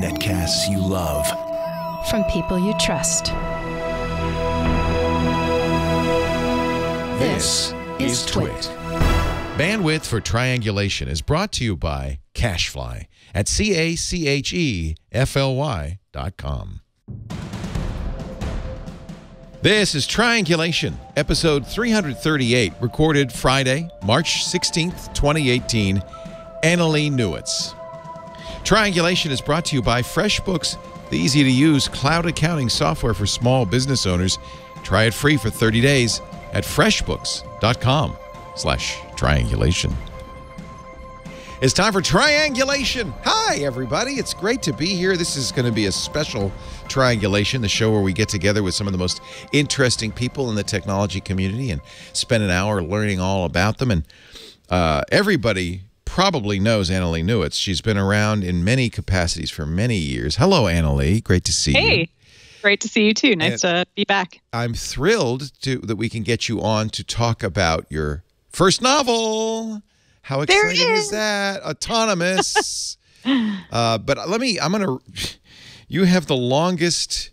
Netcasts you love. From people you trust. This is Twit. Bandwidth for Triangulation is brought to you by Cashfly at CACHEFLY.com. This is Triangulation, episode 338, recorded Friday, March 16th, 2018. Annalee Newitz. Triangulation is brought to you by FreshBooks, the easy-to-use cloud accounting software for small business owners. Try it free for 30 days at freshbooks.com/triangulation. It's time for Triangulation. Hi, everybody. It's great to be here. This is going to be a special Triangulation, the show where we get together with some of the most interesting people in the technology community and spend an hour learning all about them. And everybody probably knows Annalee Newitz. She's been around in many capacities for many years. Hello, Annalee. Great to see you. Hey, great to see you too. Nice to be back. I'm thrilled that we can get you on to talk about your first novel. How exciting is that? Autonomous. But you have the longest,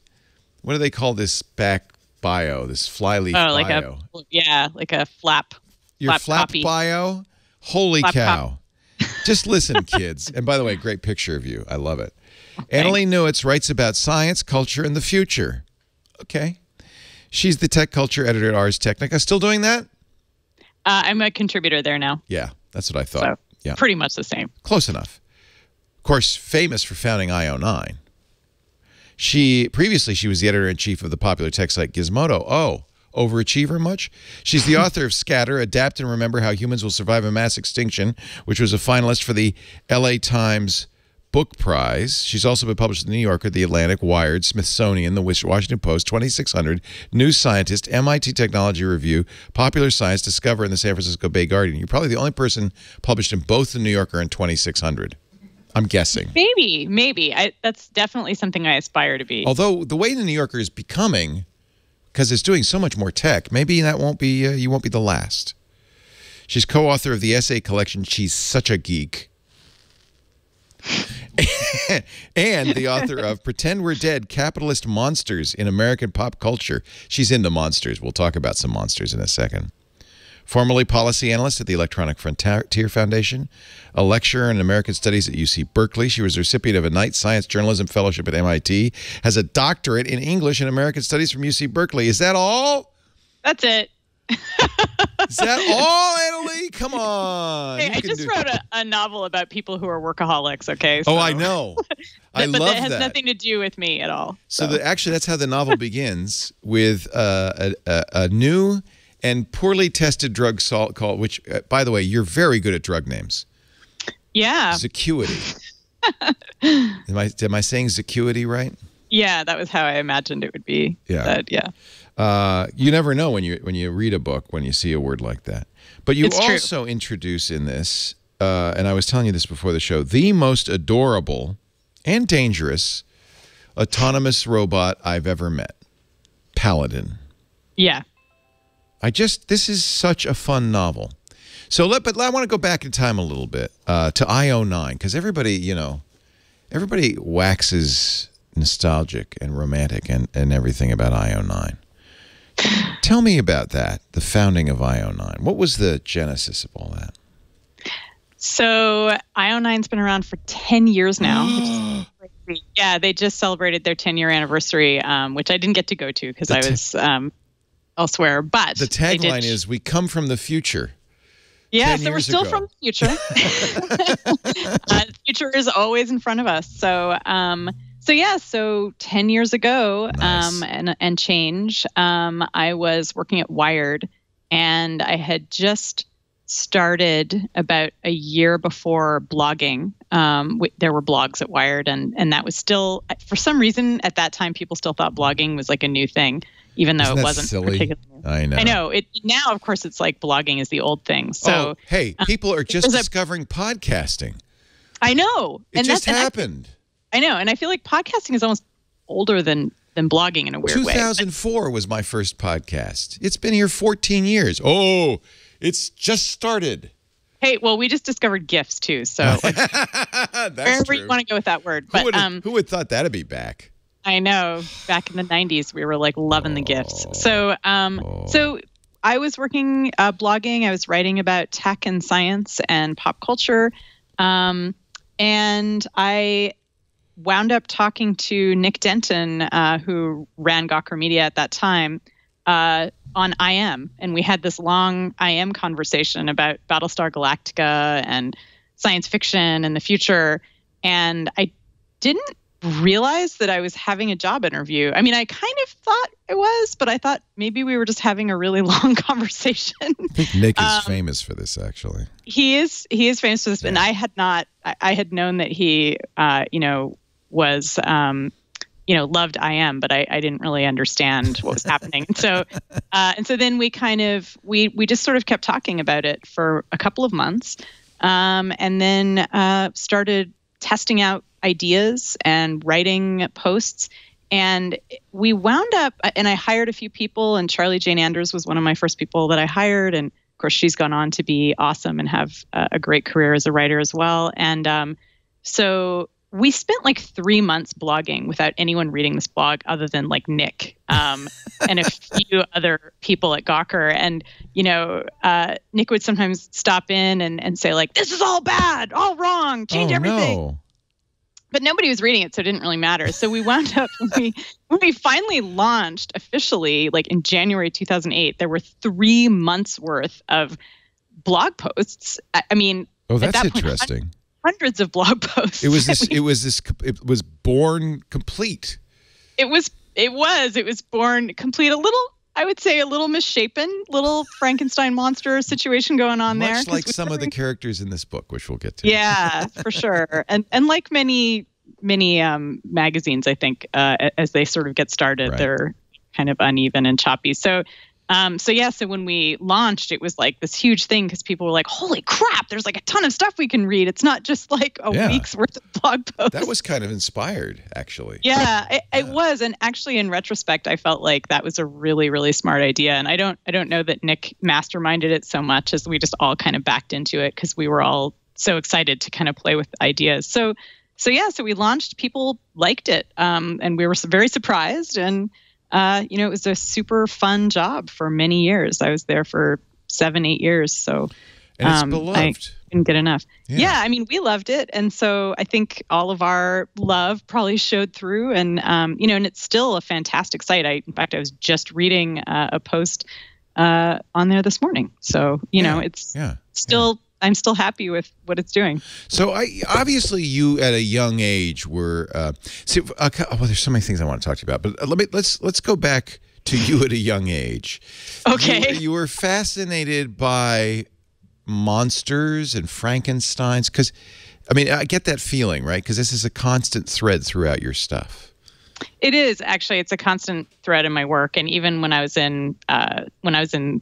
what do they call this back bio, this flyleaf bio? Like a flap. Your flap copy. Bio? Holy flap cow. Just listen, kids. And by the way, great picture of you. I love it. Annalee Newitz writes about science, culture, and the future. Okay. She's the tech culture editor at Ars Technica. Still doing that? I'm a contributor there now. Yeah, that's what I thought. So yeah, pretty much the same. Close enough. Of course, famous for founding IO9. Previously she was the editor-in-chief of the popular tech site Gizmodo. Oh, overachiever much? She's the author of Scatter, Adapt and Remember How Humans Will Survive a Mass Extinction, which was a finalist for the LA Times Book Prize. She's also been published in The New Yorker, The Atlantic, Wired, Smithsonian, The Washington Post, 2600, New Scientist, MIT Technology Review, Popular Science, Discover, and the San Francisco Bay Guardian. You're probably the only person published in both The New Yorker and 2600. I'm guessing. Maybe. That's definitely something I aspire to be. Although the way The New Yorker is becoming, because it's doing so much more tech, maybe that won't be you won't be the last. She's co-author of the essay collection She's Such a Geek. And the author of Pretend We're Dead, Capitalist Monsters in American Pop Culture. She's into monsters. We'll talk about some monsters in a second. Formerly policy analyst at the Electronic Frontier Foundation, a lecturer in American Studies at UC Berkeley. She was a recipient of a Knight Science Journalism Fellowship at MIT, has a doctorate in English and American Studies from UC Berkeley. Is that all? That's it. Is that all, Annalee? Come on. Hey, I just wrote a novel about people who are workaholics, okay? So. Oh, I know. I love that. But that has nothing to do with me at all. So actually, that's how the novel begins, with a new and poorly tested drug called, which, by the way, you're very good at drug names. Yeah. Zacuity. Am I saying Zacuity right? Yeah, that was how I imagined it would be. Yeah. You never know when you read a book when you see a word like that. But you also introduce in this, and I was telling you this before the show, the most adorable and dangerous autonomous robot I've ever met, Paladin. Yeah. This is such a fun novel. But I want to go back in time a little bit to IO9, because everybody waxes nostalgic and romantic and everything about IO9. Tell me about that, the founding of IO9. What was the genesis of all that? So IO9's been around for 10 years now. Which is crazy. Yeah, they just celebrated their 10-year anniversary, which I didn't get to go to because I was elsewhere. But the tagline is, "We come from the future." Yeah, so we're still from the future. The future is always in front of us. So 10 years ago, nice. and change, I was working at Wired, and I had just started about a year before blogging. There were blogs at Wired, and that was still, for some reason, at that time, people still thought blogging was like a new thing, even though it wasn't particularly. I know. Now, of course, it's like blogging is the old thing. So, hey, people are just discovering podcasting. I know. It just happened. I know, and I feel like podcasting is almost older than blogging in a weird way. 2004 was my first podcast. It's been here 14 years. Oh, it's just started. Hey, well, we just discovered GIFs too, so wherever you want to go with that word. But who would thought that'd be back? I know. Back in the 90s, we were like loving the GIFs. So, so I was working, blogging. I was writing about tech and science and pop culture, and I wound up talking to Nick Denton, who ran Gawker Media at that time, on IM, and we had this long IM conversation about Battlestar Galactica and science fiction and the future. And I didn't realize that I was having a job interview. I mean, I kind of thought it was, but I thought maybe we were just having a really long conversation. I think Nick is famous for this, actually. He is famous for this, yeah. And I had known that he, was, loved IM, but I didn't really understand what was happening. And so then we just sort of kept talking about it for a couple of months, and then started testing out ideas and writing posts. And we wound up, and I hired a few people, and Charlie Jane Anders was one of my first people that I hired. And of course, she's gone on to be awesome and have a great career as a writer as well. And so we spent like 3 months blogging without anyone reading this blog other than like Nick and a few other people at Gawker. And, Nick would sometimes stop in and say like, this is all bad, all wrong, change everything. No. But nobody was reading it, so it didn't really matter. So we wound up, when we finally launched officially, like in January 2008, there were 3 months worth of blog posts. I mean, that's at that interesting. Point, hundreds of blog posts. It was born complete. It was born complete. I would say a little misshapen, little Frankenstein monster situation going on there. Much like some of the characters in this book, which we'll get to. Yeah, for sure. And like many magazines, I think, as they sort of get started, right, they're kind of uneven and choppy. So when we launched, it was like this huge thing because people were like, holy crap, there's like a ton of stuff we can read. It's not just like a week's worth of blog posts. That was kind of inspired, actually. Yeah, it was. And actually, in retrospect, I felt like that was a really, really smart idea. And I don't know that Nick masterminded it so much as we just all kind of backed into it because we were all so excited to kind of play with ideas. So we launched, people liked it. And we were very surprised. And it was a super fun job for many years. I was there for 7-8 years. So and it's beloved. I didn't get enough. Yeah, I mean, we loved it. And so I think all of our love probably showed through. And, and it's still a fantastic site. In fact, I was just reading a post on there this morning. So, it's still... I'm still happy with what it's doing. So obviously you at a young age were there's so many things I want to talk to you about, but let's go back to you at a young age. Okay. You were fascinated by monsters and Frankensteins because I get that feeling, right? Because this is a constant thread throughout your stuff. It is actually. It's a constant thread in my work, and even when I was in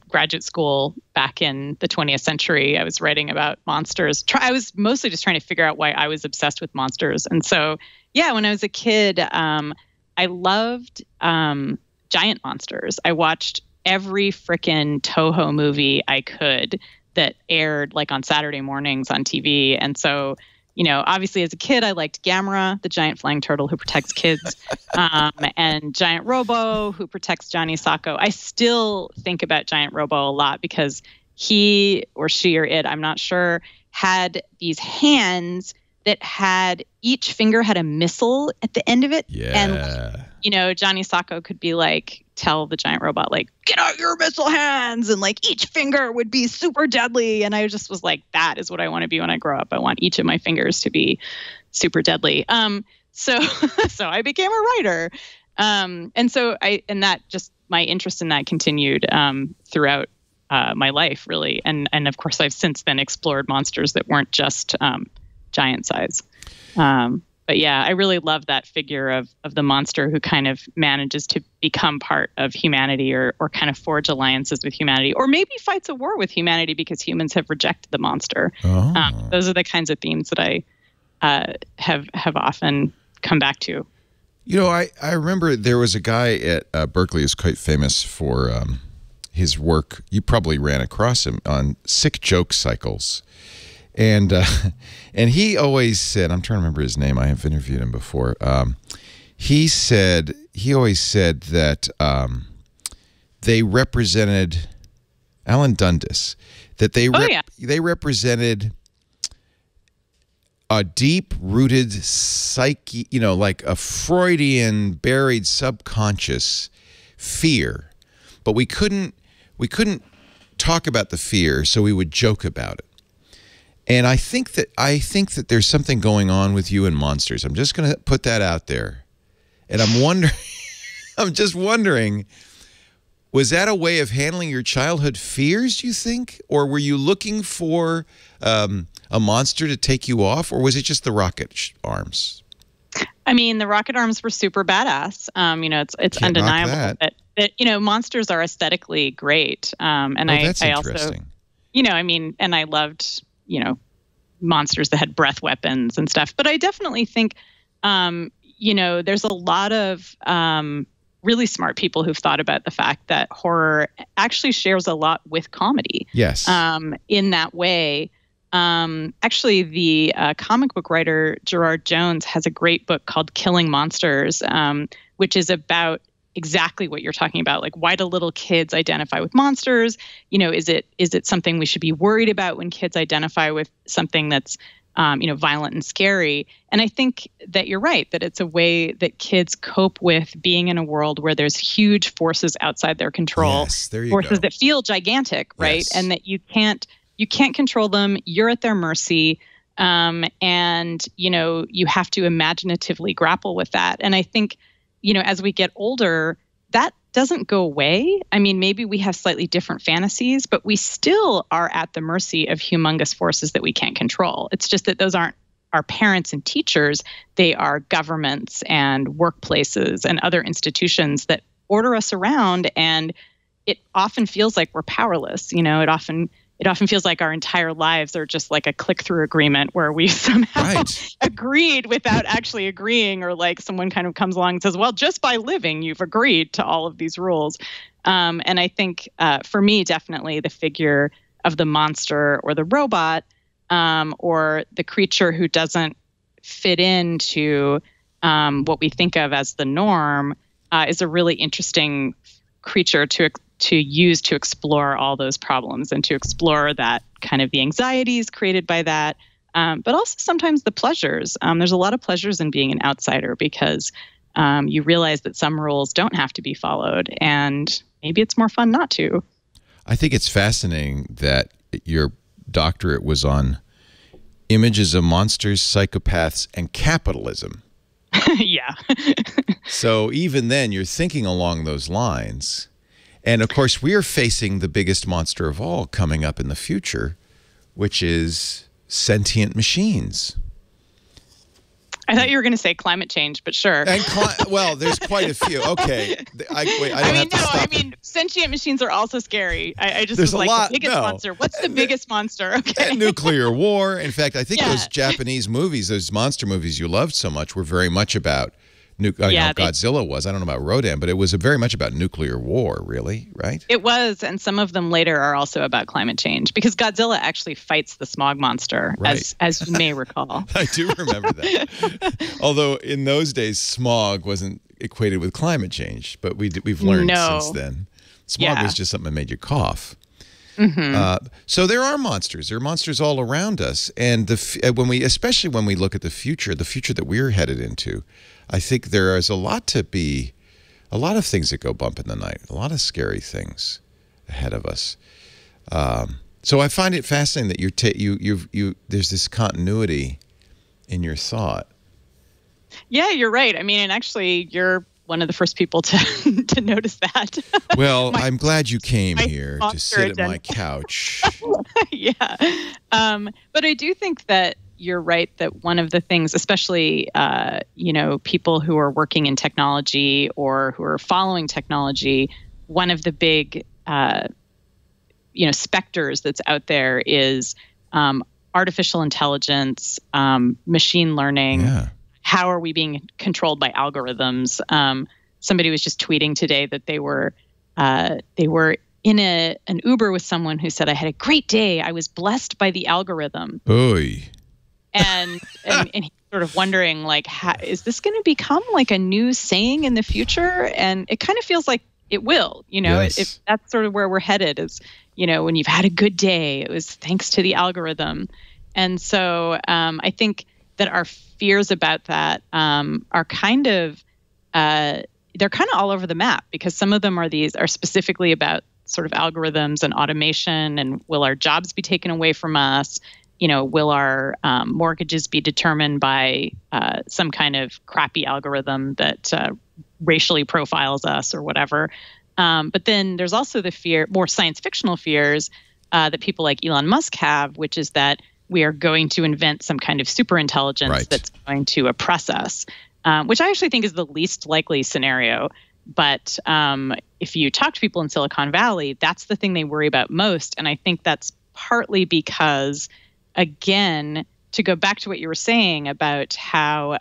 graduate school back in the 20th century, I was writing about monsters. I was mostly just trying to figure out why I was obsessed with monsters. And so, when I was a kid, I loved giant monsters. I watched every frickin' Toho movie I could that aired like on Saturday mornings on TV, and so. Obviously as a kid, I liked Gamera, the giant flying turtle who protects kids, and Giant Robo, who protects Johnny Sacco. I still think about Giant Robo a lot because he or she or it, I'm not sure, had these hands that had each finger had a missile at the end of it. Yeah. And, Johnny Sacco could be like, tell the giant robot, like, get out your missile hands. And like each finger would be super deadly. And I just was like, that is what I want to be when I grow up. I want each of my fingers to be super deadly. So I became a writer. And that just, my interest in that continued throughout my life, really. And of course, I've since then explored monsters that weren't just giant size. But yeah, I really love that figure of the monster who kind of manages to become part of humanity or kind of forge alliances with humanity, or maybe fights a war with humanity because humans have rejected the monster. Oh. Those are the kinds of themes that I have often come back to. I remember there was a guy at Berkeley who's quite famous for his work. You probably ran across him on Sick Joke Cycles. And he always said, I'm trying to remember his name. I have interviewed him before. He always said that they represented Alan Dundas, that they represented a deep-rooted psyche, like a Freudian buried subconscious fear, but we couldn't talk about the fear, so we would joke about it. And I think that there's something going on with you and monsters. I'm just going to put that out there. And I'm just wondering, was that a way of handling your childhood fears, do you think? Or were you looking for a monster to take you off? Or was it just the rocket arms? I mean, the rocket arms were super badass. It's undeniable that monsters are aesthetically great. And that's I also, and I loved, monsters that had breath weapons and stuff. But I definitely think, there's a lot of really smart people who've thought about the fact that horror actually shares a lot with comedy. Yes. In that way. Actually, the comic book writer Gerard Jones has a great book called Killing Monsters, which is about exactly what you're talking about. Like, why do little kids identify with monsters? Is it something we should be worried about when kids identify with something that's, violent and scary? And I think that you're right, that it's a way that kids cope with being in a world where there's huge forces outside their control, forces that feel gigantic, right? Yes. And that you can't control them. You're at their mercy. And you have to imaginatively grapple with that. And I think, as we get older, that doesn't go away. I mean, maybe we have slightly different fantasies, but we still are at the mercy of humongous forces that we can't control. It's just that those aren't our parents and teachers. They are governments and workplaces and other institutions that order us around. And it often feels like we're powerless. It often feels like our entire lives are just like a click-through agreement where we somehow agreed without actually agreeing, or like someone kind of comes along and says, well, just by living, you've agreed to all of these rules. And I think for me, definitely the figure of the monster or the robot or the creature who doesn't fit into what we think of as the norm is a really interesting creature to use to explore all those problems and to explore that kind of the anxieties created by that, but also sometimes the pleasures. There's a lot of pleasures in being an outsider because you realize that some rules don't have to be followed, and maybe it's more fun not to. I think it's fascinating that your doctorate was on images of monsters, psychopaths, and capitalism. Yeah. So even then, you're thinking along those lines. And of course, we are facing the biggest monster of all coming up in the future, which is sentient machines. I thought you were going to say climate change, but sure. And well, there's quite a few. Okay. I mean, sentient machines are also scary. I just there's was like, lot, the biggest monster. What's the biggest monster? Okay. And nuclear war. In fact, I think those Japanese movies, those monster movies you loved so much, were very much about Godzilla was. I don't know about Rodan, but it was very much about nuclear war, really, right? It was, and some of them later are also about climate change, because Godzilla actually fights the smog monster, right, as you may recall. I do remember that. Although in those days, smog wasn't equated with climate change, but we've learned since then. Smog was just something that made you cough. Mm-hmm. So there are monsters. There are monsters all around us, and especially when we look at the future that we're headed into, I think there is a lot of things that go bump in the night, a lot of scary things ahead of us. So I find it fascinating that there's this continuity in your thought. Yeah, you're right. I mean, and actually, you're one of the first people to notice that. Well, I'm glad you came here to sit at my couch. Yeah. But I do think that you're right that one of the things, especially, people who are working in technology or who are following technology, one of the big, specters that's out there is artificial intelligence, machine learning. Yeah. How are we being controlled by algorithms? Somebody was just tweeting today that they were in an Uber with someone who said, I had a great day. I was blessed by the algorithm. Oy. And he's sort of wondering, like, is this going to become like a new saying in the future? And it kind of feels like it will, Yes. That's sort of where we're headed is, when you've had a good day, it was thanks to the algorithm. And so I think that our fears about that are kind of, they're kind of all over the map, because some of them are specifically about sort of algorithms and automation, and will our jobs be taken away from us? Will our mortgages be determined by some kind of crappy algorithm that racially profiles us or whatever? But then there's also the more science fictional fears that people like Elon Musk have, which is that we are going to invent some kind of super intelligence Right. that's going to oppress us, which I actually think is the least likely scenario. But if you talk to people in Silicon Valley, that's the thing they worry about most. And I think that's partly because, again, to go back to what you were saying about how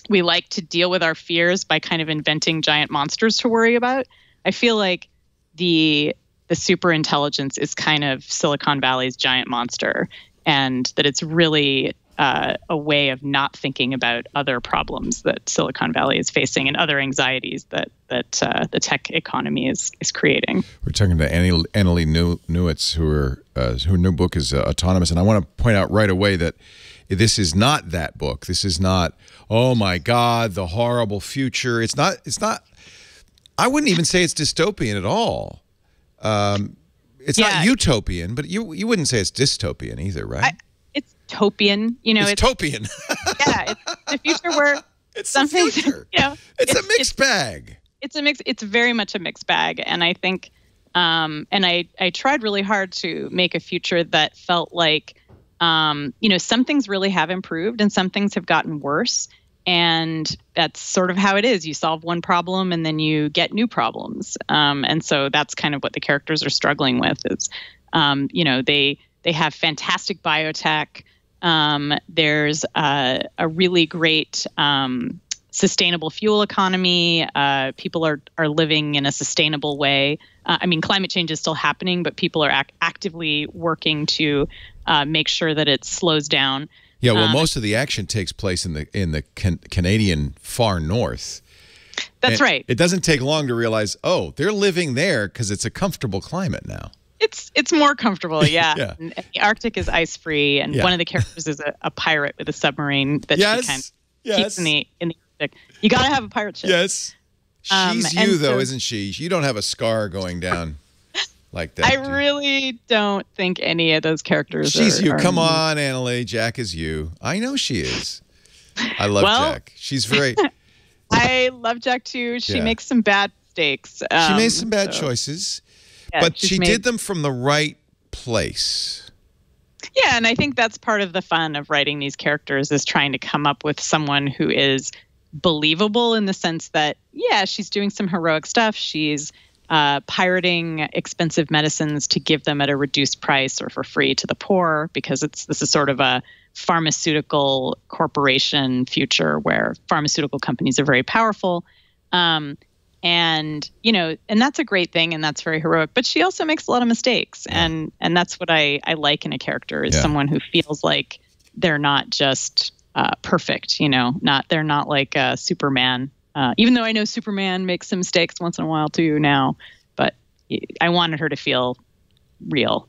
we like to deal with our fears by kind of inventing giant monsters to worry about, I feel like the super intelligence is kind of Silicon Valley's giant monster, and that it's really a way of not thinking about other problems that Silicon Valley is facing and other anxieties that the tech economy is creating. We're talking to Annalee Newitz, her new book is Autonomous, and I want to point out right away that this is not that book. This is not, oh my God, the horrible future. It's not. I wouldn't even say it's dystopian at all. It's not utopian, but you wouldn't say it's dystopian either, right? It's topian, It's topian. Yeah, it's the future where it's something, the future. It's a mixed bag. It's very much a mixed bag, and I think, and I tried really hard to make a future that felt like, some things really have improved and some things have gotten worse, and that's sort of how it is. You solve one problem and then you get new problems, and so that's kind of what the characters are struggling with. Is, they have fantastic biotech. There's a really great sustainable fuel economy. People are living in a sustainable way. Climate change is still happening, but people are actively working to make sure that it slows down. Yeah, well, most of the action takes place in the Canadian far north. That's right. It doesn't take long to realize, oh, they're living there because it's a comfortable climate now. It's more comfortable, yeah. Yeah. And the Arctic is ice-free, and one of the characters is a pirate with a submarine that she kind of keeps in the Arctic. You got to have a pirate ship. Yes. She's you, though, isn't she? You don't have a scar going down like that. I really don't think any of those characters She's you. are Come on, Annalee. Jack is you. I know she is. I love Jack. She's very... I love Jack, too. She makes some bad mistakes. She made some bad choices. Yeah, but she did them from the right place. Yeah, and I think that's part of the fun of writing these characters, is trying to come up with someone who is believable in the sense that, yeah, she's doing some heroic stuff. She's pirating expensive medicines to give them at a reduced price or for free to the poor, because this is sort of a pharmaceutical corporation future where pharmaceutical companies are very powerful. And that's a great thing, and that's very heroic. But she also makes a lot of mistakes, and that's what I like in a character, is someone who feels like they're not just perfect. They're not like Superman. Even though I know Superman makes some mistakes once in a while too now, but I wanted her to feel real.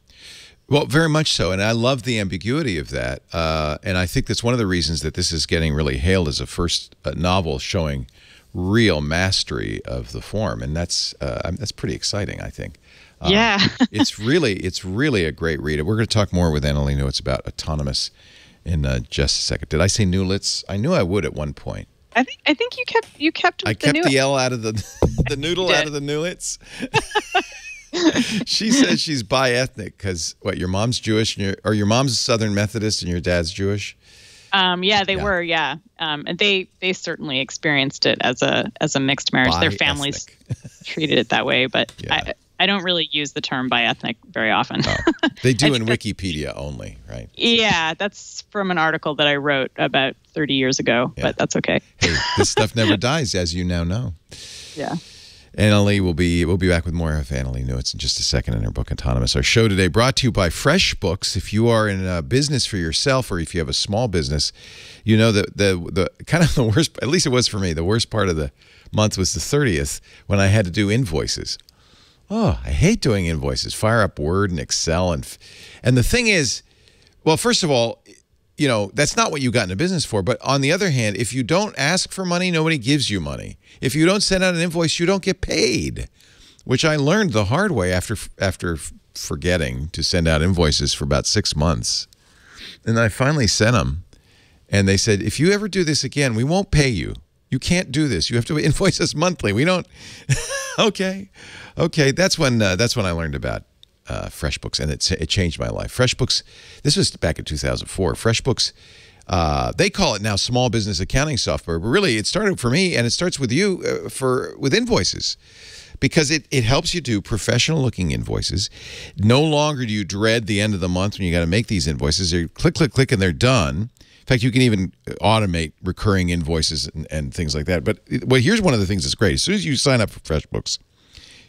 Well, very much so, and I love the ambiguity of that. And I think that's one of the reasons that this is getting really hailed as a first novel showing real mastery of the form, and that's pretty exciting, I think. Yeah. it's really a great read. We're going to talk more with Annalee Newitz about Autonomous in just a second. Did I say Newlitz? I knew I would at one point. I think you kept I kept the L out of the noodle out of the Newlitz. She says she's bi-ethnic because your mom's Jewish or your mom's Southern Methodist and your dad's Jewish. They were, and they certainly experienced it as a mixed marriage. Their families treated it that way, but I don't really use the term bi-ethnic very often. Oh, they do in Wikipedia only, right? Yeah, that's from an article that I wrote about 30 years ago, but that's okay. Hey, this stuff never dies, as you now know. Yeah. Annalee we'll be back with more of Annalee Newitz in just a second in her book Autonomous. Our show today brought to you by FreshBooks. If you are in a business for yourself, or if you have a small business, you know that the kind of the worst, at least it was for me, the worst part of the month was the 30th when I had to do invoices. Oh, I hate doing invoices. Fire up Word and Excel, and the thing is, well, first of all, you know, that's not what you got into business for. But on the other hand, if you don't ask for money, nobody gives you money. If you don't send out an invoice, you don't get paid, which I learned the hard way after forgetting to send out invoices for about 6 months. And I finally sent them, and they said, if you ever do this again, we won't pay you. You can't do this. You have to invoice us monthly. We don't. Okay. That's when I learned about FreshBooks, and it changed my life. FreshBooks, this was back in 2004. FreshBooks, they call it now small business accounting software, but really it started for me, and it starts with you with invoices, because it helps you do professional looking invoices. No longer do you dread the end of the month when you got to make these invoices. You click, click, click, and they're done. In fact, you can even automate recurring invoices and things like that. But here's one of the things that's great. As soon as you sign up for FreshBooks,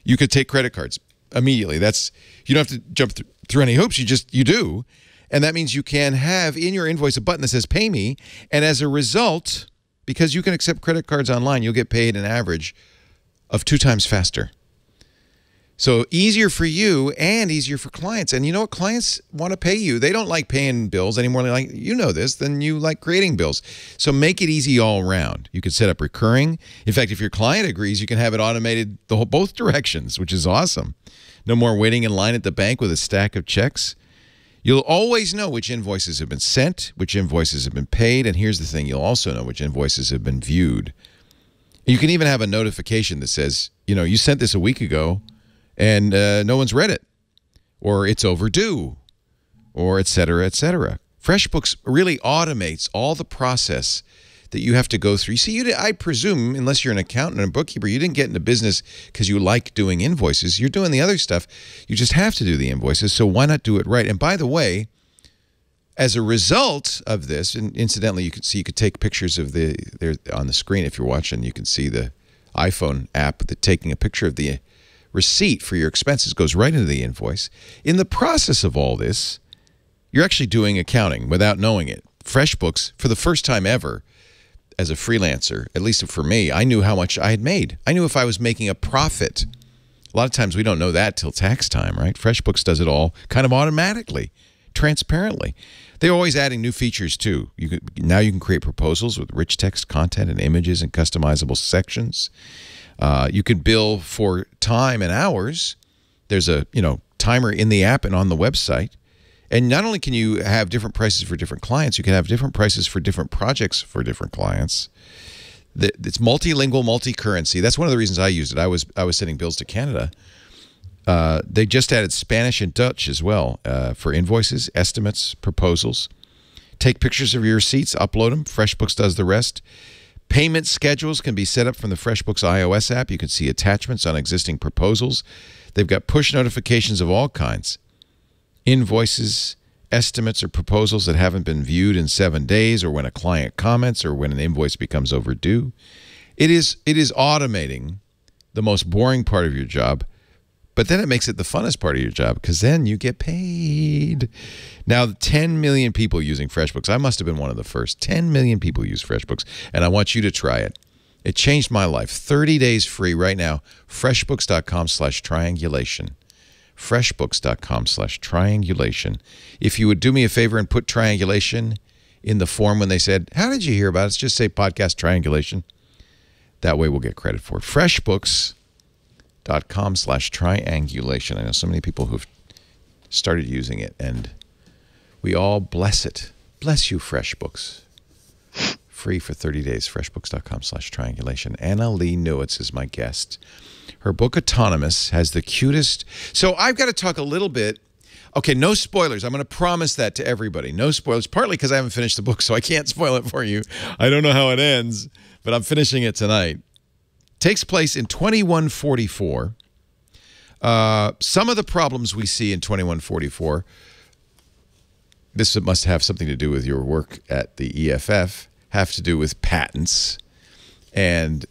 you could take credit cards immediately. You don't have to jump through any hoops. You do. And that means you can have in your invoice a button that says pay me. And as a result, because you can accept credit cards online, you'll get paid an average of 2 times faster. So easier for you and easier for clients. And you know what? Clients want to pay you. They don't like paying bills anymore. They like, you know this, than you like creating bills. So make it easy all around. You can set up recurring. In fact, if your client agrees, you can have it automated both directions, which is awesome. No more waiting in line at the bank with a stack of checks. You'll always know which invoices have been sent, which invoices have been paid. And here's the thing. You'll also know which invoices have been viewed. You can even have a notification that says, you know, you sent this a week ago, and no one's read it, or it's overdue, or et cetera, et cetera. FreshBooks really automates all the process that you have to go through. You see, I presume, unless you're an accountant and a bookkeeper, you didn't get into business because you like doing invoices. You're doing the other stuff. You just have to do the invoices, so why not do it right? And by the way, as a result of this, and incidentally, you could take pictures of they're on the screen if you're watching. You can see the iPhone app that taking a picture of the receipt for your expenses goes right into the invoice. In the process of all this, you're actually doing accounting without knowing it. FreshBooks, for the first time ever, as a freelancer, at least for me, I knew how much I had made. I knew if I was making a profit. A lot of times we don't know that till tax time, right? FreshBooks does it all kind of automatically, transparently. They're always adding new features too. Now you can create proposals with rich text content and images and customizable sections. You can bill for time and hours. There's a timer in the app and on the website. And not only can you have different prices for different clients, you can have different prices for different projects for different clients. It's multilingual, multi-currency. That's one of the reasons I used it. I was sending bills to Canada. They just added Spanish and Dutch as well for invoices, estimates, proposals. Take pictures of your receipts, upload them. FreshBooks does the rest. Payment schedules can be set up from the FreshBooks iOS app. You can see attachments on existing proposals. They've got push notifications of all kinds. Invoices, estimates, or proposals that haven't been viewed in 7 days, or when a client comments, or when an invoice becomes overdue. It is automating the most boring part of your job, but then it makes it the funnest part of your job, because then you get paid. Now, 10 million people using FreshBooks. I must have been one of the first. 10 million people use FreshBooks, and I want you to try it. It changed my life. 30 days free right now. FreshBooks.com/triangulation. FreshBooks.com/triangulation. If you would do me a favor and put triangulation in the form when they said, how did you hear about us? Just say podcast triangulation. That way we'll get credit for it. FreshBooks.com/triangulation. I know so many people who've started using it, and we all bless it. Bless you, FreshBooks. Free for 30 days. FreshBooks.com/triangulation. Annalee Newitz is my guest. Her book, Autonomous, has the cutest... So I've got to talk a little bit... Okay, no spoilers. I'm going to promise that to everybody. No spoilers, partly because I haven't finished the book, so I can't spoil it for you. I don't know how it ends, but I'm finishing it tonight. Takes place in 2144. Some of the problems we see in 2144, this must have something to do with your work at the EFF, have to do with patents and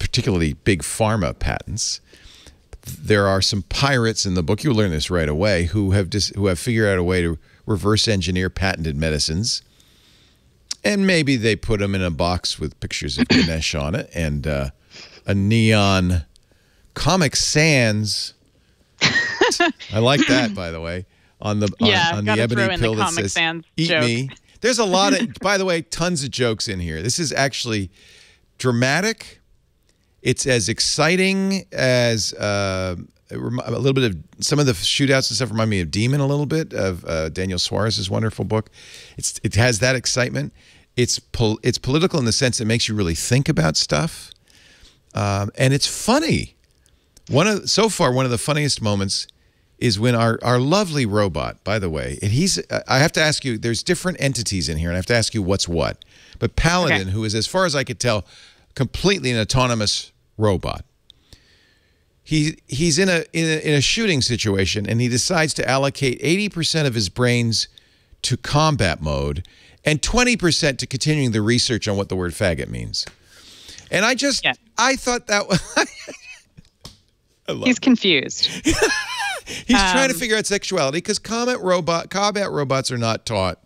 particularly big pharma patents. There are some pirates in the book, you'll learn this right away, who have figured out a way to reverse engineer patented medicines. And maybe they put them in a box with pictures of Ganesh on it and a neon Comic Sans. I like that, by the way, on the ebony pill that says "Eat me." There's a lot of, by the way, tons of jokes in here. This is actually dramatic. It's as exciting as a little bit of some of the shootouts and stuff remind me of Demon a little bit, of Daniel Suarez's wonderful book. It has that excitement. It's political in the sense it makes you really think about stuff, and it's funny. So far one of the funniest moments is when our lovely robot, by the way, and I have to ask you, there's different entities in here, and I have to ask you what's what. But Paladin, who is, as far as I could tell, completely an autonomous robot. He's in a shooting situation, and he decides to allocate 80% of his brains to combat mode and 20% to continuing the research on what the word faggot means. And I thought that was he's confused. He's trying to figure out sexuality because combat robots are not taught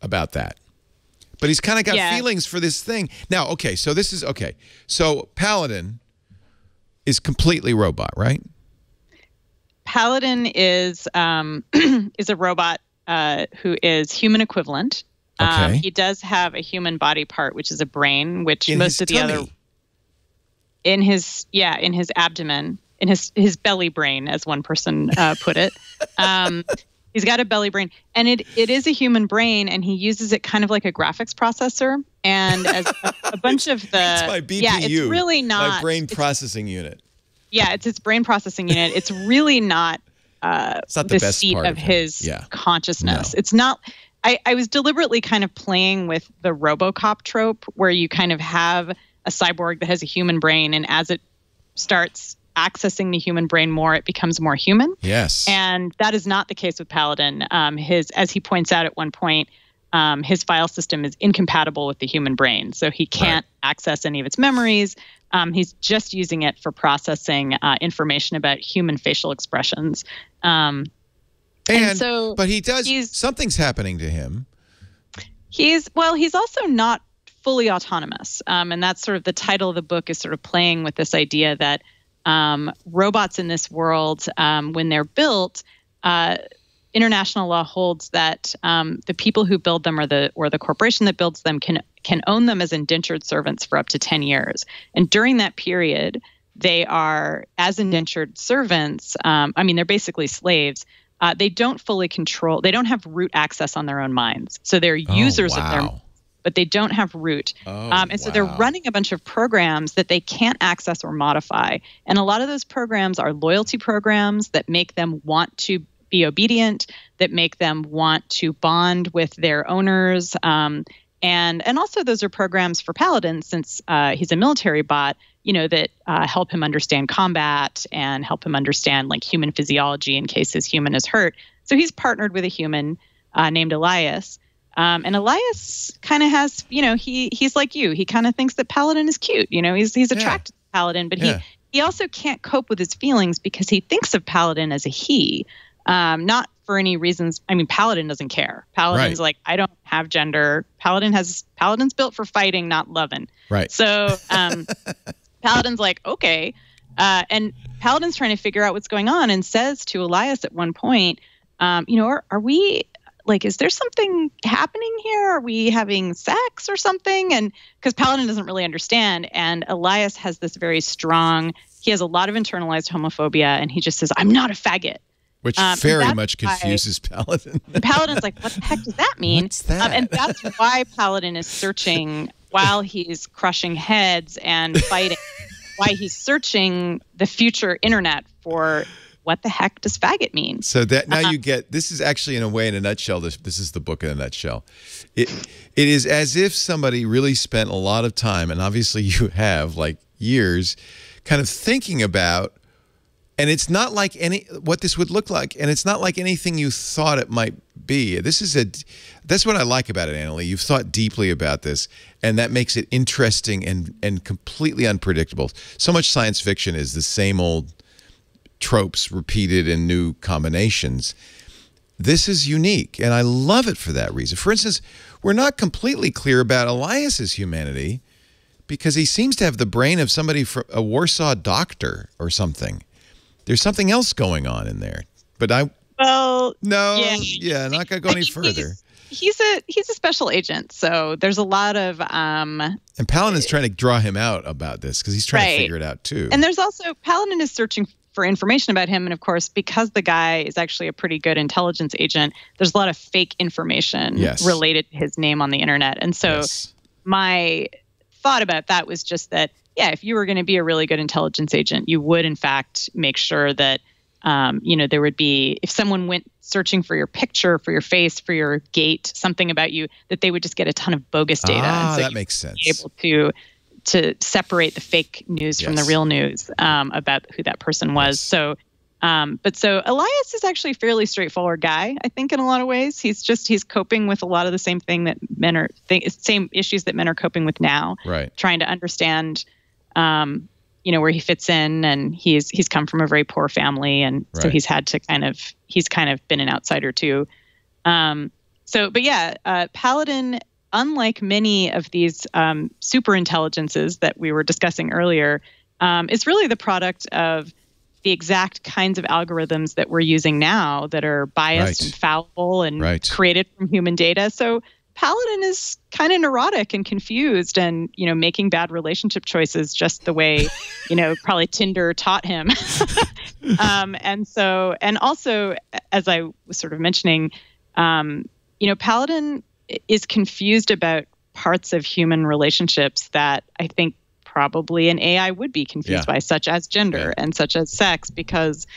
about that. But he's kind of got feelings for this thing. Now, okay, so this is, okay. So Paladin is completely robot, right? Paladin is is a robot who is human equivalent. Okay. He does have a human body part, which is a brain, which in most his of the tummy. other in his abdomen, in his belly brain, as one person put it. He's got a belly brain, and it is a human brain, and he uses it kind of like a graphics processor, and as a bunch of the it's my BPU. Yeah, it's really not my brain processing unit. Yeah, it's its brain processing unit. It's really not. It's not the best seat part of his consciousness. No. It's not. I was deliberately kind of playing with the RoboCop trope, where you kind of have a cyborg that has a human brain, and as it starts accessing the human brain more, it becomes more human. Yes. And that is not the case with Paladin. As he points out at one point, his file system is incompatible with the human brain. So he can't access any of its memories. He's just using it for processing information about human facial expressions. But he does, something's happening to him. He's also not fully autonomous. And that's sort of the title of the book, is sort of playing with this idea that robots in this world, when they're built, international law holds that the people who build them or the corporation that builds them can own them as indentured servants for up to 10 years. And during that period, they are, as indentured servants, they're basically slaves. They don't fully control, they don't have root access on their own minds. So they're users of their, but they don't have root. So they're running a bunch of programs that they can't access or modify. And a lot of those programs are loyalty programs that make them want to be obedient, that make them want to bond with their owners. And also those are programs for Paladin, since he's a military bot, that help him understand combat and help him understand like human physiology in case his human is hurt. So he's partnered with a human named Elias. And Elias kind of has, he's like you. He kind of thinks that Paladin is cute. He's attracted to Paladin, but he also can't cope with his feelings because he thinks of Paladin as a he, not for any reasons. I mean, Paladin doesn't care. Paladin's like, I don't have gender. Paladin's built for fighting, not loving. Right. So Paladin's like, okay. And Paladin's trying to figure out what's going on and says to Elias at one point, are we, like, is there something happening here? Are we having sex or something? And because Paladin doesn't really understand. And Elias has this very strong, he has a lot of internalized homophobia. And he just says, I'm not a faggot. Which very much confuses Paladin. Paladin's like, what the heck does that mean? What's that? And that's why Paladin is searching while he's crushing heads and fighting, why he's searching the future internet for what the heck does faggot mean? So that now you get, this is actually in a way, in a nutshell, this is the book in a nutshell. It is as if somebody really spent a lot of time, and obviously you have, like years, kind of thinking about And it's not like what this would look like, and it's not like anything you thought it might be. That's what I like about it, Annalee. You've thought deeply about this, and that makes it interesting and completely unpredictable. So much science fiction is the same old tropes repeated in new combinations. This is unique, and I love it for that reason. For instance, we're not completely clear about Elias's humanity because he seems to have the brain of somebody from a Warsaw doctor or something. There's something else going on in there, but not gonna go any further. He's a special agent, so there's a lot of and Paladin's trying to draw him out about this because he's trying to figure it out too. And there's also Paladin is searching for information about him, and of course, because the guy is actually a pretty good intelligence agent, there's a lot of fake information related to his name on the internet. And so my thought about that was just that, yeah, if you were going to be a really good intelligence agent, you would, in fact, make sure that, there would be, if someone went searching for your picture, for your face, for your gait, something about you, that they would just get a ton of bogus data. Ah, so that makes sense. Be able to separate the fake news from the real news about who that person was. So Elias is actually a fairly straightforward guy, I think, in a lot of ways. He's coping with a lot of the same same issues that men are coping with now. Right. Trying to understand, where he fits in, and he's come from a very poor family, and so he's had to he's been an outsider too. Paladin, unlike many of these super intelligences that we were discussing earlier, is really the product of the exact kinds of algorithms that we're using now that are biased and fallible and created from human data. So Paladin is kind of neurotic and confused and, making bad relationship choices just the way, probably Tinder taught him. And also, as I was sort of mentioning, Paladin is confused about parts of human relationships that I think probably an AI would be confused by, such as gender and such as sex, because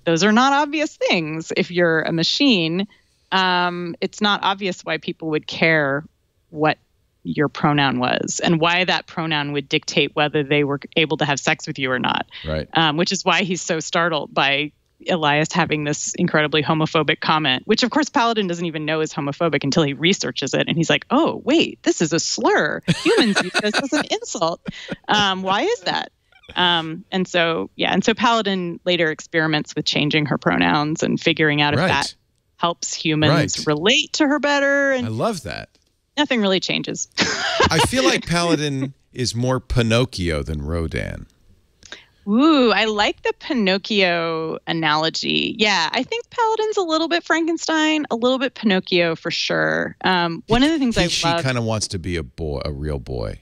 those are not obvious things. If you're a machine, it's not obvious why people would care what your pronoun was and why that pronoun would dictate whether they were able to have sex with you or not. Right. Which is why he's so startled by Elias having this incredibly homophobic comment, which of course Paladin doesn't even know is homophobic until he researches it, and he's like, oh wait, this is a slur. Humans use this as an insult. Why is that? And so Paladin later experiments with changing her pronouns and figuring out if that helps humans relate to her better. And I love that. Nothing really changes. I feel like Paladin is more Pinocchio than Rodan. Ooh, I like the Pinocchio analogy. Yeah, I think Paladin's a little bit Frankenstein, a little bit Pinocchio for sure. One of the things she kind of wants to be a real boy.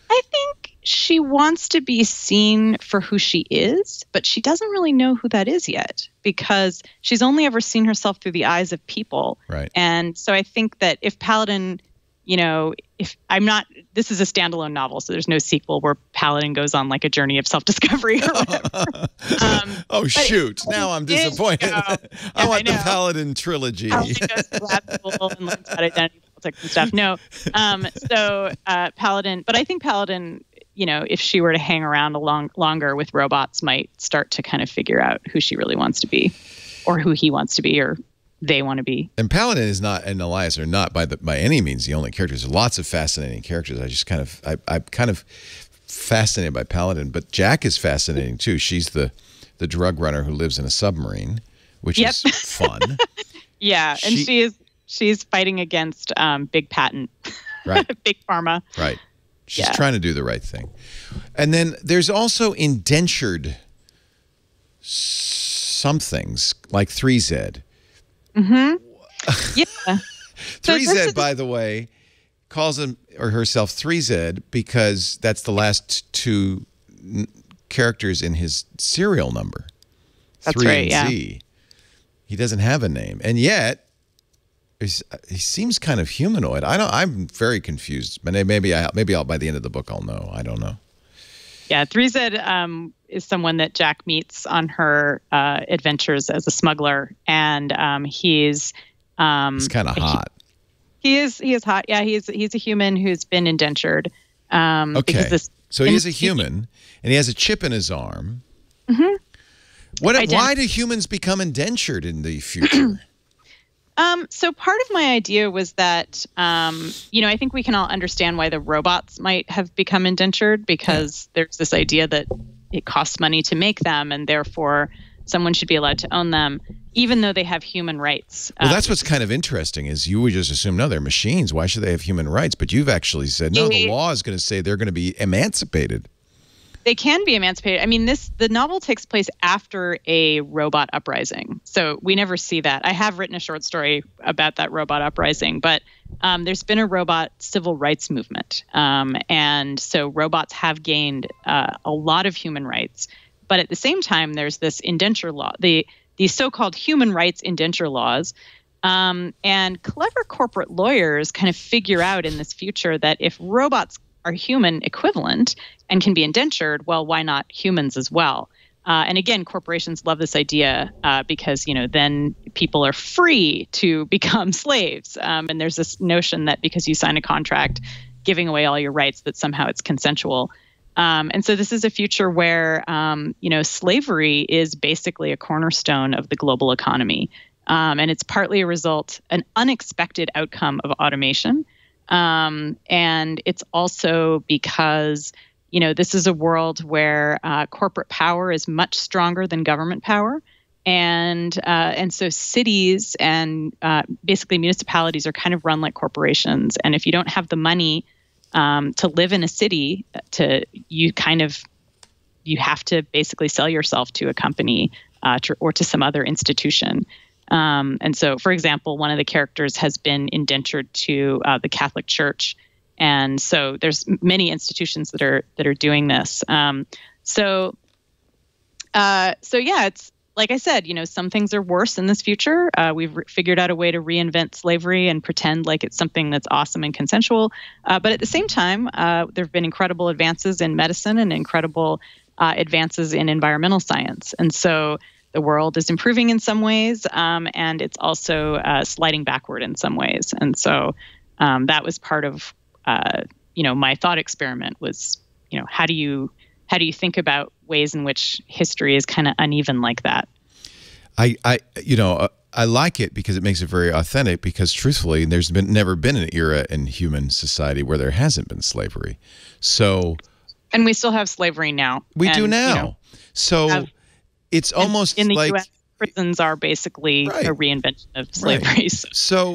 I think she wants to be seen for who she is, but she doesn't really know who that is yet because she's only ever seen herself through the eyes of people. Right. And so I think that if Paladin, this is a standalone novel, so there's no sequel where Paladin goes on like a journey of self-discovery or whatever. Shoot. Now I'm disappointed. I want the Paladin trilogy. Paladin goes to lab school and learns about identity politics and stuff. No. Paladin, but I think Paladin, if she were to hang around longer with robots, might start to kind of figure out who she really wants to be or who he wants to be or they want to be. And Paladin is not, and Elias are not by any means the only characters. There's lots of fascinating characters. I'm kind of fascinated by Paladin, but Jack is fascinating too. She's the drug runner who lives in a submarine, which is fun. Yeah, and she's fighting against big patent, big pharma. Right. She's trying to do the right thing. And then there's also indentured somethings like 3Z. Mm-hmm. Yeah. 3Z, by the way, calls him or herself 3Z because that's the last two characters in his serial number. That's 3 right, and Z. He doesn't have a name. And yet, he seems kind of humanoid. I'm very confused. Maybe I'll by the end of the book I'll know. I don't know. Yeah, 3Z is someone that Jack meets on her adventures as a smuggler, and he's kind of hot. He is hot. Yeah, he's a human who's been indentured. Okay, so he is a human, and he has a chip in his arm. Mm-hmm. Why do humans become indentured in the future? So part of my idea was that, I think we can all understand why the robots might have become indentured, because there's this idea that it costs money to make them, and therefore someone should be allowed to own them, even though they have human rights. Well, that's what's kind of interesting, is you would just assume, no, they're machines. Why should they have human rights? But you've actually said, no, the law is going to say they're going to be emancipated. They can be emancipated. I mean, the novel takes place after a robot uprising, so we never see that. I have written a short story about that robot uprising, but there's been a robot civil rights movement, and so robots have gained a lot of human rights. But at the same time, there's this indenture law, these so-called human rights indenture laws, and clever corporate lawyers kind of figure out in this future that if robots are human equivalent and can be indentured, well, why not humans as well? And again, corporations love this idea because, then people are free to become slaves. And there's this notion that because you sign a contract giving away all your rights, that somehow it's consensual. And so this is a future where, slavery is basically a cornerstone of the global economy. And it's partly an unexpected outcome of automation. And it's also because, this is a world where corporate power is much stronger than government power. And so cities and basically municipalities are kind of run like corporations. And if you don't have the money to live in a city, you have to basically sell yourself to a company or to some other institution. And so, for example, one of the characters has been indentured to the Catholic Church, and so there's many institutions that are doing this. So yeah, it's like I said, some things are worse in this future. We've figured out a way to reinvent slavery and pretend like it's something that's awesome and consensual. But at the same time, there have been incredible advances in medicine and incredible advances in environmental science, and so the world is improving in some ways, and it's also sliding backward in some ways. And so that was part of, my thought experiment was, how do you think about ways in which history is kind of uneven like that? I like it because it makes it very authentic, because truthfully, there's never been an era in human society where there hasn't been slavery. So, and we still have slavery now. We do now. It's almost in the like U.S., prisons are basically a reinvention of slavery,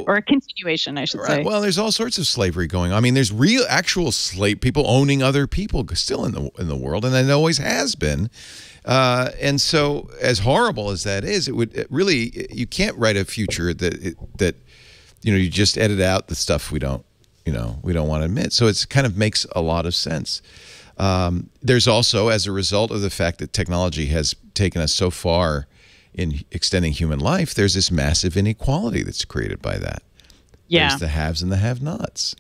or a continuation, I should say. Well, there's all sorts of slavery going on. I mean, there's actual slave people owning other people still in the world, and it always has been. And so, as horrible as that is, you can't write a future that you just edit out the stuff we don't want to admit. So it kind of makes a lot of sense. There's also, as a result of the fact that technology has taken us so far in extending human life, there's this massive inequality that's created by that. Yeah. There's the haves and the have-nots.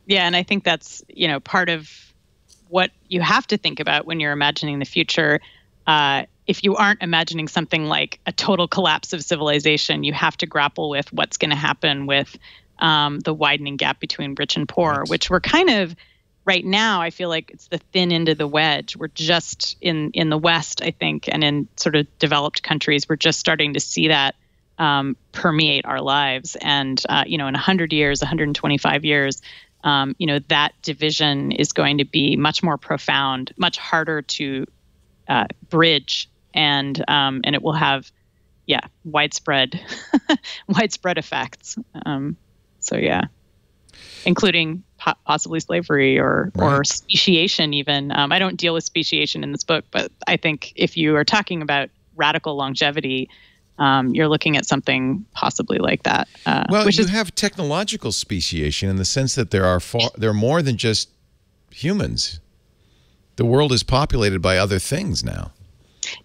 Yeah, and I think that's, part of what you have to think about when you're imagining the future. If you aren't imagining something like a total collapse of civilization, you have to grapple with what's going to happen with the widening gap between rich and poor, which we're kind of... Right now, I feel like it's the thin end of the wedge. We're just in the West, I think, and in sort of developed countries, we're just starting to see that permeate our lives. And, in 100 years, 125 years, that division is going to be much more profound, much harder to bridge, and it will have, widespread effects. So, yeah. Including possibly slavery or speciation even. I don't deal with speciation in this book, but I think if you are talking about radical longevity, you're looking at something possibly like that. Well, you have technological speciation in the sense that there are more than just humans. The world is populated by other things now.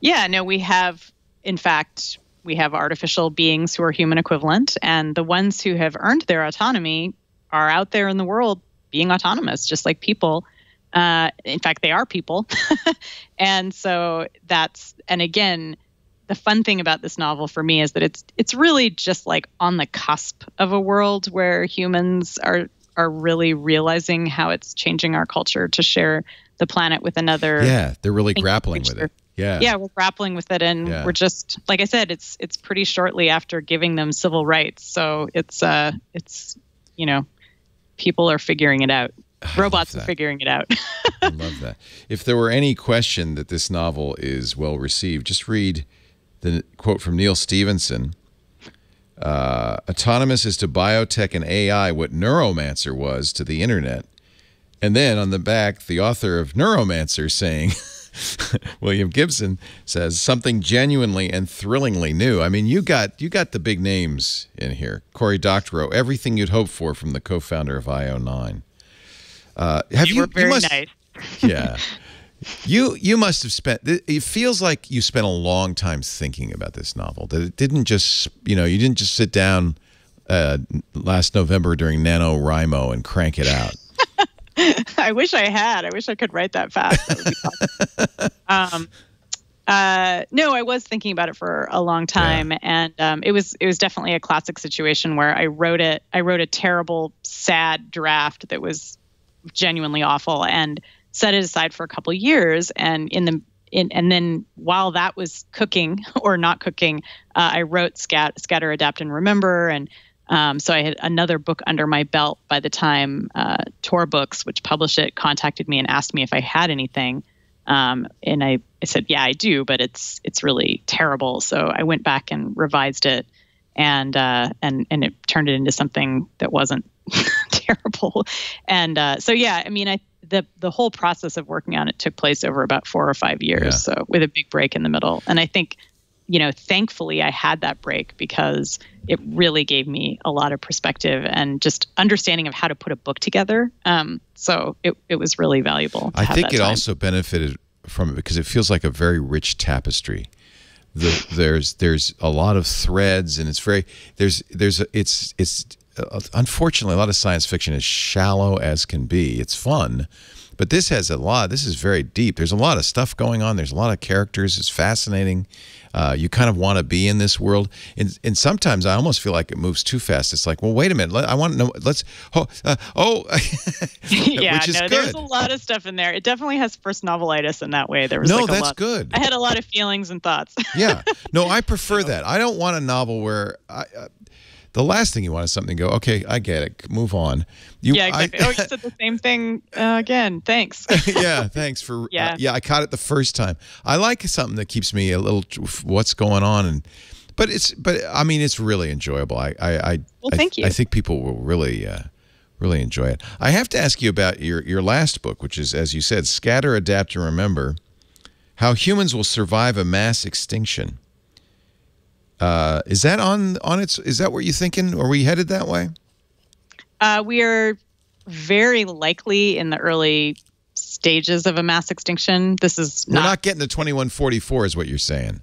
Yeah, no, we have artificial beings who are human equivalent, and the ones who have earned their autonomy are out there in the world being autonomous, just like people. In fact, they are people. And so and again, the fun thing about this novel for me is that it's really just like on the cusp of a world where humans are really realizing how it's changing our culture to share the planet with another. Yeah, they're really grappling with it. we're grappling with it, and we're just, like I said, it's pretty shortly after giving them civil rights, so it's people are figuring it out. Robots are figuring it out. I love that. If there were any question that this novel is well received, just read the quote from Neil Stephenson. Autonomous is to biotech and AI what Neuromancer was to the internet. And then on the back, the author of Neuromancer saying, William Gibson says, something genuinely and thrillingly new. I mean, you got the big names in here. Cory Doctorow, everything you'd hope for from the co-founder of IO9. You were very nice. Yeah. You must have spent, it feels like you spent a long time thinking about this novel, that it didn't just, you didn't just sit down last November during NaNoWriMo and crank it out. I wish I had. I wish I could write that fast. That would be awesome. No, I was thinking about it for a long time, and it was definitely a classic situation where I wrote a terrible, sad draft that was genuinely awful, and set it aside for a couple of years. And and then while that was cooking or not cooking, I wrote Scatter, Adapt, and Remember, and so I had another book under my belt by the time Tor Books, which published it, contacted me and asked me if I had anything. And I said, yeah, I do, but it's really terrible. So I went back and revised it, and it turned it into something that wasn't terrible. And so, yeah, I mean, the whole process of working on it took place over about 4 or 5 years. So with a big break in the middle. And I think, thankfully I had that break because it really gave me a lot of perspective and just understanding of how to put a book together. So it was really valuable. I think it also benefited from it because it feels like a very rich tapestry. There's a lot of threads, and it's unfortunately a lot of science fiction is shallow as can be. It's fun, but this has a lot. This is very deep. There's a lot of stuff going on. There's a lot of characters. It's fascinating. You kind of want to be in this world, and sometimes I almost feel like it moves too fast. It's like, well, wait a minute. I want to know. Yeah, which is good. There's a lot of stuff in there. It definitely has first novelitis in that way. There was that's good. I had a lot of feelings and thoughts. Yeah, no, I prefer that. I don't want a novel where the last thing you want is something to go, okay, I get it, move on. Yeah, exactly. You said the same thing again. Thanks. Yeah, thanks for. I caught it the first time. I like something that keeps me a little. What's going on? But I mean, it's really enjoyable. Well, thank you. I think people will really enjoy it. I have to ask you about your last book, which is, as you said, Scatter, Adapt, and Remember: How Humans Will Survive a Mass Extinction. Is that on its? Is that what you're thinking? Are we headed that way? We are very likely in the early stages of a mass extinction. We're not getting to 2144, is what you're saying.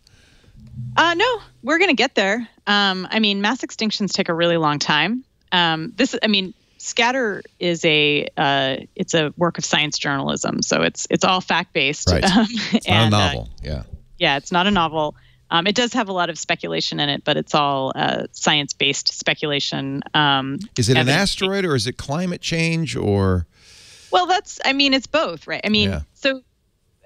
No, we're going to get there. I mean, mass extinctions take a really long time. Scatter is it's a work of science journalism, so it's all fact based. Right. It's not a novel. Yeah, it's not a novel. It does have a lot of speculation in it, but it's all science-based speculation. Is it an asteroid or is it climate change or? Well, it's both, right? I mean, so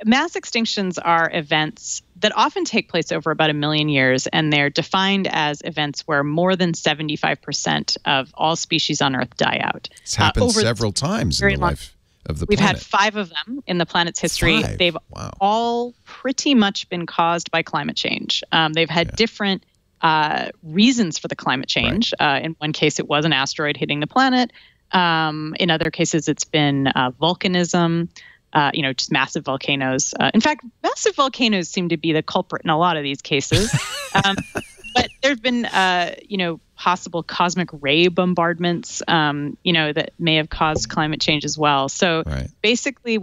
mass extinctions are events that often take place over about 1 million years, and they're defined as events where more than 75% of all species on Earth die out. It's happened several times in the life of the planet. We've had 5 of them in the planet's history. 5? They've all pretty much been caused by climate change. They've had different reasons for the climate change. Right. In one case, it was an asteroid hitting the planet. In other cases, it's been volcanism, just massive volcanoes. In fact, massive volcanoes seem to be the culprit in a lot of these cases. But there have been, possible cosmic ray bombardments, that may have caused climate change as well. So basically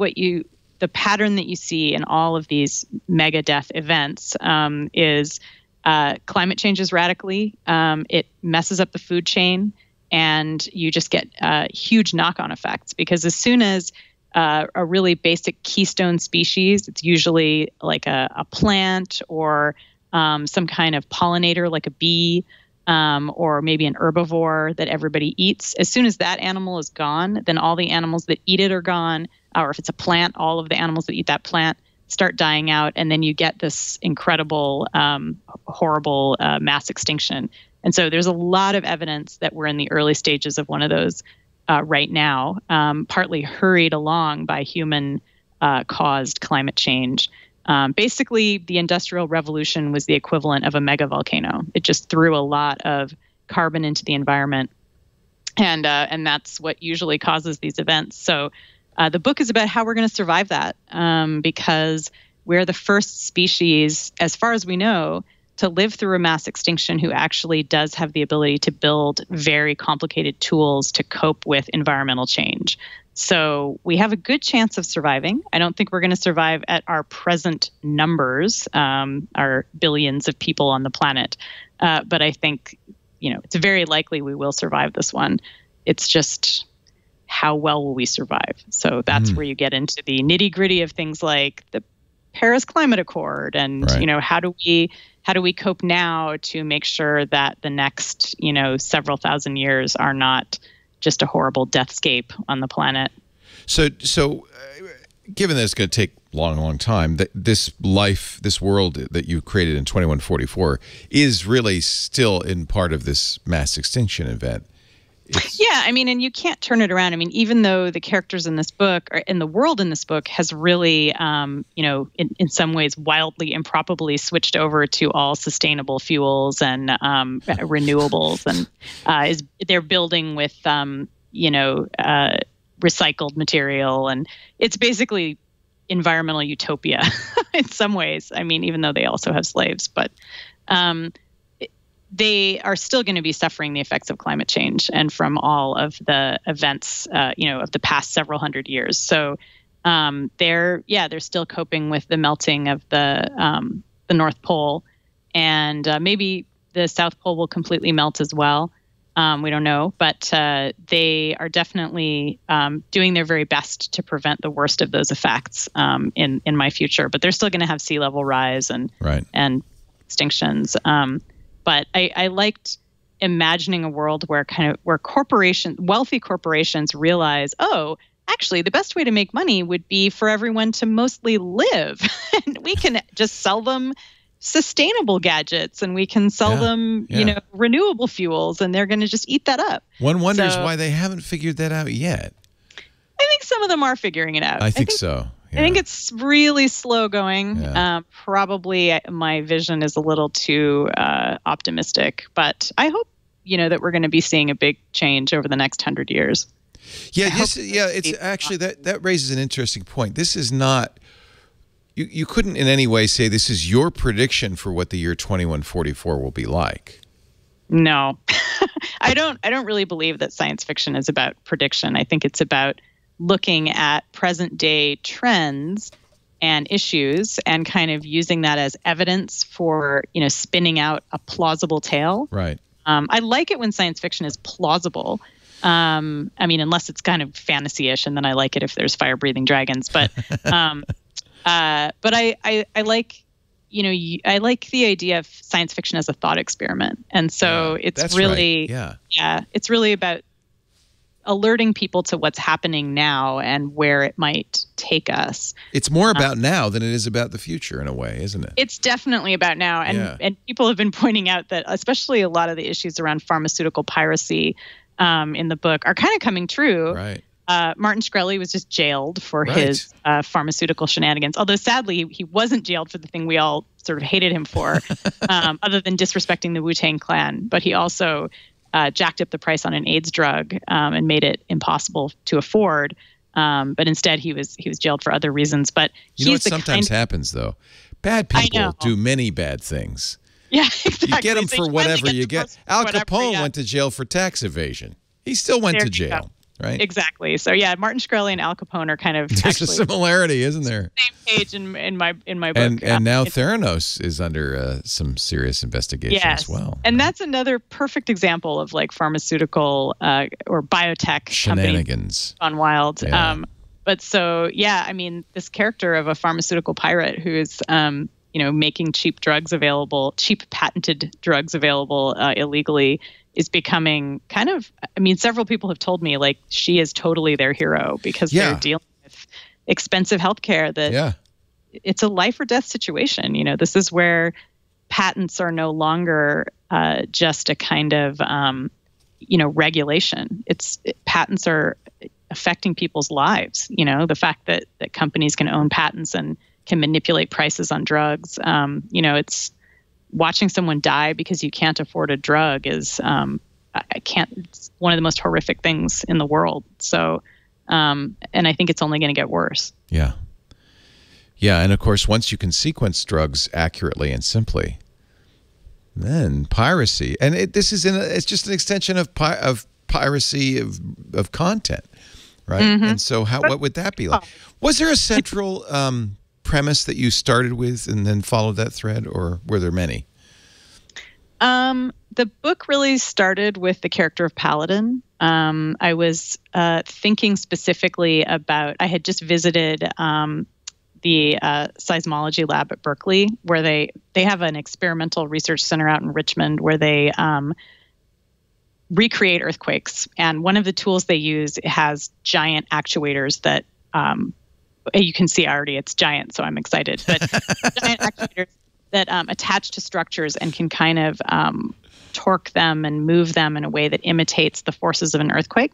the pattern that you see in all of these mega death events is climate changes radically. It messes up the food chain, and you just get huge knock-on effects, because as soon as a really basic keystone species, it's usually like a plant or some kind of pollinator like a bee, or maybe an herbivore that everybody eats. As soon as that animal is gone, then all the animals that eat it are gone. Or if it's a plant, all of the animals that eat that plant start dying out, and then you get this incredible, horrible mass extinction. And so there's a lot of evidence that we're in the early stages of one of those right now, partly hurried along by human caused climate change. Basically, the Industrial Revolution was the equivalent of a mega volcano. It just threw a lot of carbon into the environment, and that's what usually causes these events. So the book is about how we're going to survive that, because we're the first species, as far as we know, to live through a mass extinction who actually does have the ability to build very complicated tools to cope with environmental change. So we have a good chance of surviving. I don't think we're going to survive at our present numbers, our billions of people on the planet. But I think, it's very likely we will survive this one. It's just how well will we survive? So that's where you get into the nitty gritty of things like the Paris Climate Accord and, how do we cope now to make sure that the next, several thousand years are not just a horrible deathscape on the planet. So given that it's going to take a long time, that this world that you created in 2144 is really still in part of this mass extinction event. And you can't turn it around. I mean, even though the characters in this book, or in the world in this book, has really, in some ways wildly, improbably switched over to all sustainable fuels and renewables, and they're building with, recycled material, and it's basically environmental utopia in some ways. I mean, even though they also have slaves, but they are still going to be suffering the effects of climate change and from all of the events, of the past several hundred years. So they're still coping with the melting of the North Pole, and maybe the South Pole will completely melt as well. We don't know, but they are definitely doing their very best to prevent the worst of those effects in my future. But they're still going to have sea level rise and extinctions. But I liked imagining a world where wealthy corporations realize, oh, actually, the best way to make money would be for everyone to mostly live, and we can just sell them sustainable gadgets, and we can sell them, renewable fuels, and they're going to just eat that up. One wonders why they haven't figured that out yet. I think some of them are figuring it out. I think so. Yeah. I think it's really slow going. Yeah. Probably my vision is a little too optimistic, but I hope, that we're going to be seeing a big change over the next 100 years. Yeah, it's actually that raises an interesting point. This is not. You couldn't in any way say this is your prediction for what the year 2144 will be like. No, I don't really believe that science fiction is about prediction. I think it's about looking at present day trends and issues and kind of using that as evidence for, spinning out a plausible tale. Right. I like it when science fiction is plausible. Unless it's kind of fantasy-ish, and then I like it if there's fire-breathing dragons. But I like, I like the idea of science fiction as a thought experiment. And so it's really, it's really about alerting people to what's happening now and where it might take us. It's more about now than it is about the future in a way, isn't it? It's definitely about now. And people have been pointing out that especially a lot of the issues around pharmaceutical piracy in the book are kind of coming true. Right. Martin Shkreli was just jailed for his pharmaceutical shenanigans. Although sadly, he wasn't jailed for the thing we all sort of hated him for, other than disrespecting the Wu-Tang Clan. But he also jacked up the price on an AIDS drug and made it impossible to afford. But instead, he was jailed for other reasons. But you know what sometimes happens though? Bad people do many bad things. Yeah, exactly. You get them for whatever you get. Al Capone went to jail for tax evasion. He still went to jail. Right. Exactly. So Martin Shkreli and Al Capone are kind of there's a similarity, isn't there? Same page in my book. And now Theranos is under some serious investigation as well. And that's another perfect example of like pharmaceutical or biotech shenanigans gone wild. Yeah. But so this character of a pharmaceutical pirate who is making cheap patented drugs available illegally is becoming kind of, several people have told me like she is totally their hero because they're dealing with expensive healthcare that it's a life or death situation. You know, this is where patents are no longer just a kind of, regulation. Patents are affecting people's lives. You know, the fact that companies can own patents and can manipulate prices on drugs. It's watching someone die because you can't afford a drug is, it's one of the most horrific things in the world. So, and I think it's only going to get worse. Yeah. Yeah. And of course, once you can sequence drugs accurately and simply, then piracy, and it's just an extension of piracy of content, right? Mm-hmm. And so what would that be like? Was there a central premise that you started with and then followed that thread, or were there many? The book really started with the character of Paladin. I was thinking specifically about, I had just visited the seismology lab at Berkeley, where they have an experimental research center out in Richmond where they recreate earthquakes. And one of the tools they use has giant actuators that you can see already it's giant, so I'm excited. But giant actuators that attach to structures and can kind of torque them and move them in a way that imitates the forces of an earthquake.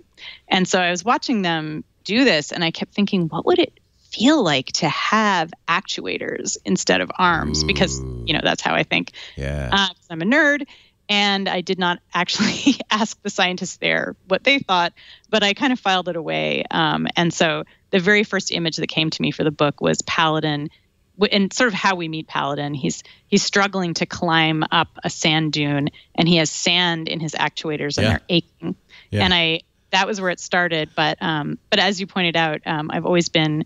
And so I was watching them do this, and I kept thinking, what would it feel like to have actuators instead of arms? Because, that's how I think. Yeah. 'Cause I'm a nerd, and I did not actually ask the scientists there what they thought, but I kind of filed it away. And so the very first image that came to me for the book was Paladin, and sort of how we meet Paladin. He's struggling to climb up a sand dune, and he has sand in his actuators, and they're aching. Yeah. And that was where it started. But as you pointed out, I've always been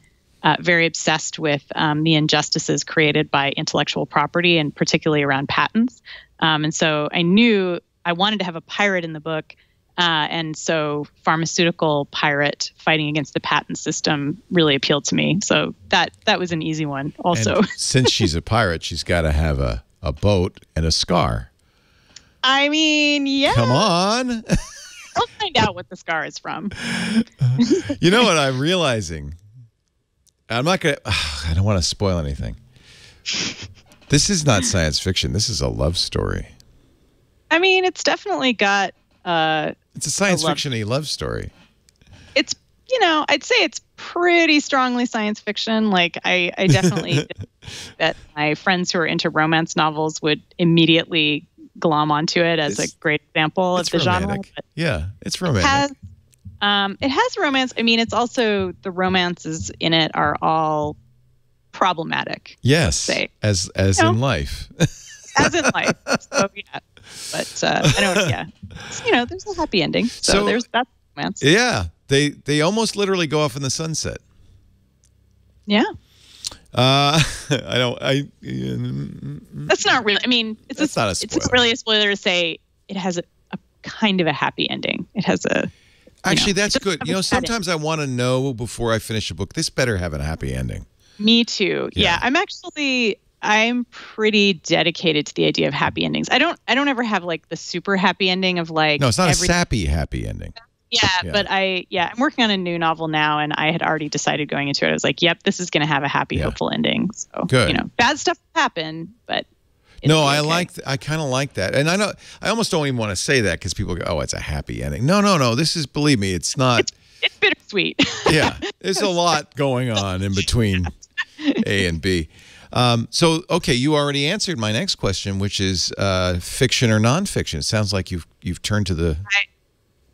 very obsessed with the injustices created by intellectual property, and particularly around patents. And so I knew I wanted to have a pirate in the book. And so pharmaceutical pirate fighting against the patent system really appealed to me. So that was an easy one also. And since she's a pirate, she's got to have a boat and a scar. I mean, yeah. Come on. I'll find out what the scar is from. You know what I'm realizing? I'm not going to, I don't want to spoil anything. This is not science fiction. This is a love story. I mean, it's definitely got... it's a science fiction-y love story. It's, I'd say it's pretty strongly science fiction. Like, I definitely that my friends who are into romance novels would immediately glom onto it as a great example of the genre. But yeah, it's romantic. It has romance. I mean, it's also, the romances in it are all problematic. Yes, say. as in life. As in life. So, yeah. But I don't. Yeah, there's a happy ending. So there's that romance. Yeah, they almost literally go off in the sunset. Yeah. That's not really. I mean, it's not a spoiler. It's not really a spoiler to say it has a kind of a happy ending. It has a. Actually, that's good. Sometimes I want to know before I finish a book. This better have a happy ending. Me too. Yeah, I'm pretty dedicated to the idea of happy endings. I don't ever have like the super happy ending of like. No, it's not a sappy happy ending. Yeah, but I'm working on a new novel now, and I had already decided going into it. I was like, yep, this is going to have a happy, hopeful ending. So, good. Bad stuff happen, but. No, I kind of like that. And I almost don't even want to say that because people go, oh, it's a happy ending. No. This is, believe me, it's not. It's bittersweet. Yeah. There's a lot going on in between A and B. So, okay, you already answered my next question, which is fiction or nonfiction. It sounds like you've turned to the.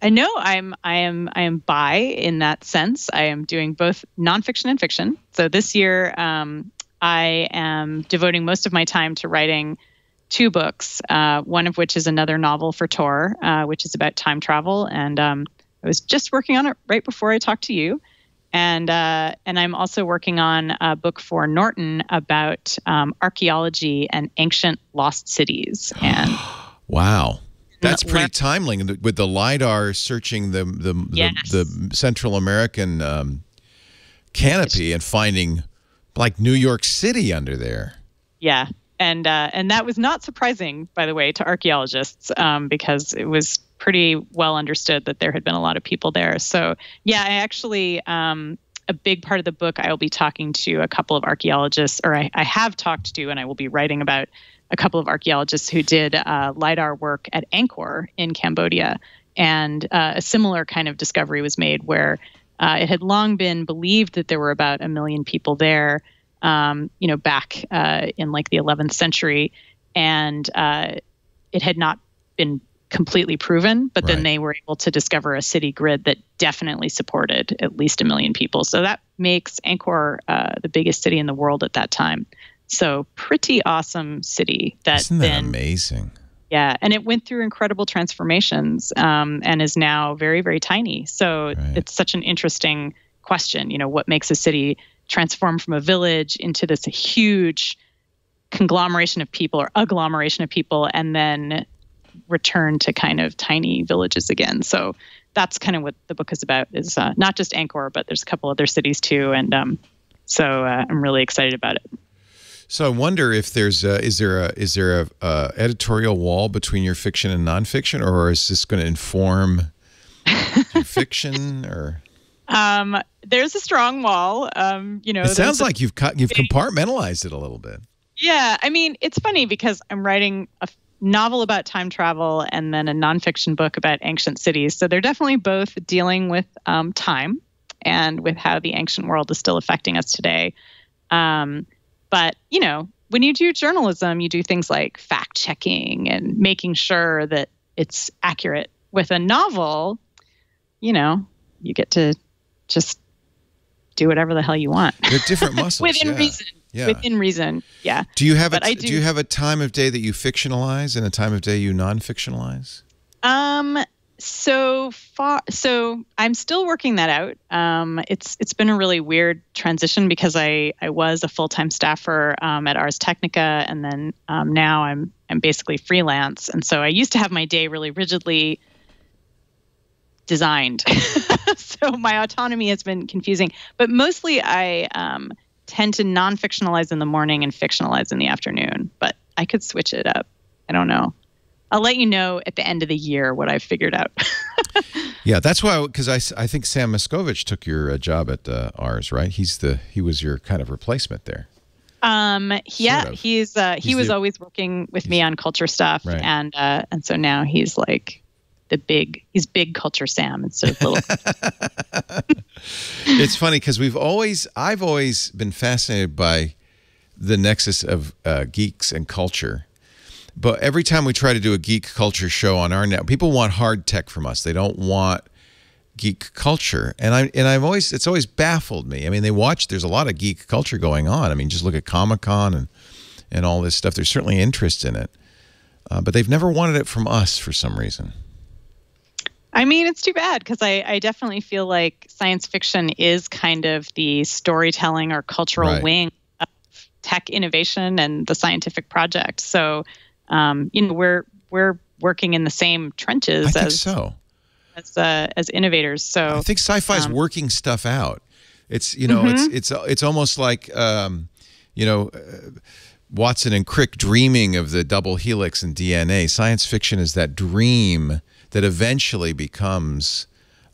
I know I am bi in that sense. I am doing both nonfiction and fiction. So this year, I am devoting most of my time to writing 2 books, one of which is another novel for Tor, which is about time travel. And I was just working on it right before I talked to you. And I'm also working on a book for Norton about archaeology and ancient lost cities. And wow. That's pretty timely with the LiDAR searching the Central American canopy and finding like New York City under there. Yeah. And that was not surprising, by the way, to archaeologists because it was pretty well understood that there had been a lot of people there. So, yeah, I actually a big part of the book, I will be talking to a couple of archaeologists, or I have talked to, and I will be writing about a couple of archaeologists who did LiDAR work at Angkor in Cambodia. And a similar kind of discovery was made where it had long been believed that there were about 1 million people there, back in like the 11th century. And it had not been completely proven, but then they were able to discover a city grid that definitely supported at least 1 million people. So that makes Angkor the biggest city in the world at that time. So pretty awesome city. Isn't that amazing? Yeah, and it went through incredible transformations and is now very, very tiny. So it's such an interesting question. What makes a city transform from a village into this huge conglomeration of people or agglomeration of people, and then return to kind of tiny villages again. So that's kind of what the book is about, is not just Angkor, but there's a couple other cities too. And so I'm really excited about it. So I wonder if there's is there a editorial wall between your fiction and nonfiction, or is this going to inform your fiction? Or there's a strong wall. It sounds like you've compartmentalized it a little bit. Yeah, I mean, it's funny because I'm writing a novel about time travel and then a nonfiction book about ancient cities. So they're definitely both dealing with time and with how the ancient world is still affecting us today. But, when you do journalism, you do things like fact checking and making sure that it's accurate. With a novel, you get to just do whatever the hell you want. They're different muscles. Within reason. Yeah. Within reason. Yeah. Do you have do you have a time of day that you fictionalize and a time of day you non-fictionalize? So I'm still working that out. It's been a really weird transition because I was a full-time staffer at Ars Technica, and then now I'm basically freelance. And so I used to have my day really rigidly designed. So my autonomy has been confusing, but mostly I tend to non-fictionalize in the morning and fictionalize in the afternoon, but I could switch it up. I don't know. I'll let you know at the end of the year what I've figured out. Yeah, that's why, because I think Sam Miskovich took your job at Ars, right? He was your kind of replacement there. Yeah, he was always working with me on culture stuff, right. And so now he's like he's big culture Sam instead of little. It's funny because I've always been fascinated by the nexus of geeks and culture. But every time we try to do a geek culture show on our net, people want hard tech from us. They don't want geek culture, and it's always baffled me. I mean, there's a lot of geek culture going on. I mean, just look at Comic-Con and all this stuff. There's certainly interest in it, but they've never wanted it from us for some reason. I mean, it's too bad because I definitely feel like science fiction is kind of the storytelling or cultural wing of tech innovation and the scientific project. So. We're working in the same trenches as innovators. So I think sci-fi is working stuff out. It's it's almost like Watson and Crick dreaming of the double helix in DNA. Science fiction is that dream that eventually becomes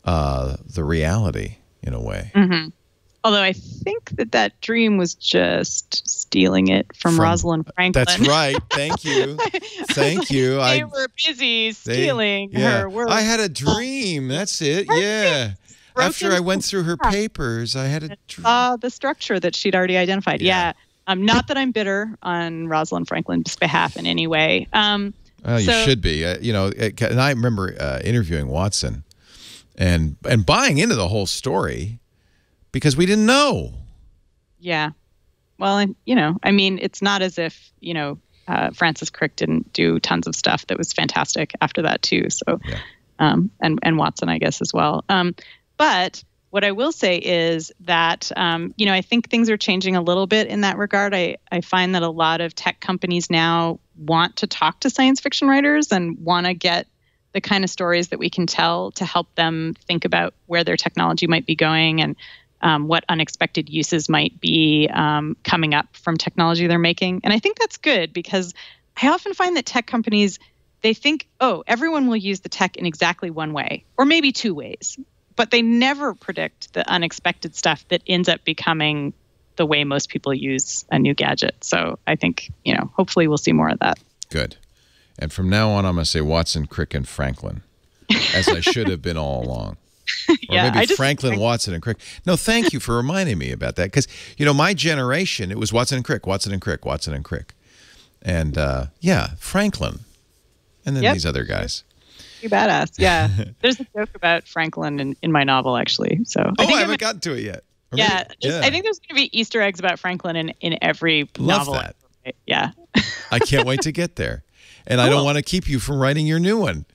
the reality in a way. Mm-hmm. Although I think that dream was just stealing it from Rosalind Franklin. That's right. Thank you. Thank you. They were busy stealing her work. I had a dream. That's it. Yeah. After I went through her papers, I had a dream. The structure that she'd already identified. Yeah. Not that I'm bitter on Rosalind Franklin's behalf in any way. Well, you should be. And I remember interviewing Watson and buying into the whole story. Because we didn't know. Yeah. Well, and, I mean, it's not as if, Francis Crick didn't do tons of stuff that was fantastic after that, too. So, and Watson, I guess, as well. But what I will say is that, I think things are changing a little bit in that regard. I find that a lot of tech companies now want to talk to science fiction writers and want to get the kind of stories that we can tell to help them think about where their technology might be going and what unexpected uses might be coming up from technology they're making. And I think that's good because I often find that tech companies, they think, everyone will use the tech in exactly one way or maybe two ways. but they never predict the unexpected stuff that ends up becoming the way most people use a new gadget. So I think, hopefully we'll see more of that. Good. And from now on, I'm going to say Watson, Crick, and Franklin, as I should have been all along. Or maybe Franklin, Watson, and Crick. No, thank you for reminding me about that. Because, my generation, it was Watson and Crick, Watson and Crick, Watson and Crick. And, Franklin. And then these other guys. You badass. Yeah. There's a joke about Franklin in my novel, actually. So I haven't gotten to it yet. I think there's going to be Easter eggs about Franklin in every novel. Love that. Yeah. I can't wait to get there. And I don't want to keep you from writing your new one.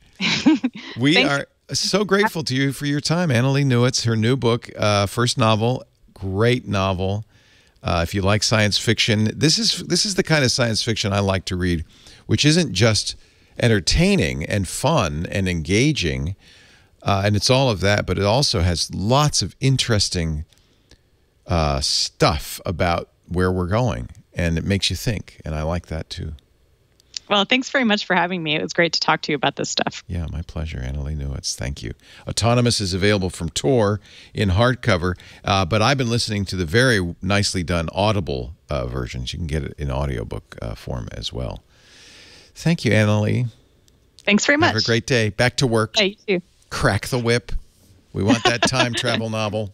We are so grateful to you for your time. Annalee Newitz, her new book, first novel, great novel. If you like science fiction, this is the kind of science fiction I like to read, which isn't just entertaining and fun and engaging, and it's all of that, but it also has lots of interesting stuff about where we're going, and it makes you think, and I like that too. Well, thanks very much for having me. It was great to talk to you about this stuff. Yeah, my pleasure, Annalee Newitz. Thank you. Autonomous is available from Tor in hardcover, but I've been listening to the very nicely done Audible versions. You can get it in audiobook form as well. Thank you, Annalee. Thanks very much. Have a great day. Back to work. Yeah, you too. Crack the whip. We want that time travel novel.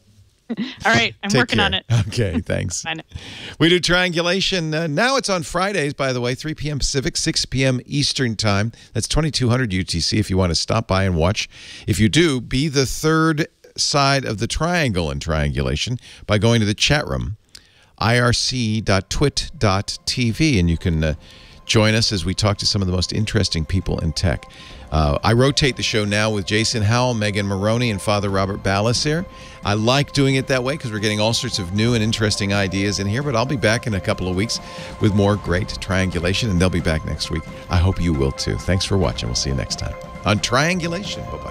All right. I'm working on it. Okay, thanks. We do Triangulation. Now it's on Fridays, by the way, 3 p.m. Pacific, 6 p.m. Eastern Time. That's 2200 UTC if you want to stop by and watch. If you do, be the third side of the triangle in Triangulation by going to the chat room, irc.twit.tv, and you can join us as we talk to some of the most interesting people in tech. I rotate the show now with Jason Howell, Megan Maroney, and Father Robert Ballasir. I like doing it that way because we're getting all sorts of new and interesting ideas in here, but I'll be back in a couple of weeks with more great Triangulation, and they'll be back next week. I hope you will too. Thanks for watching. We'll see you next time on Triangulation. Bye-bye.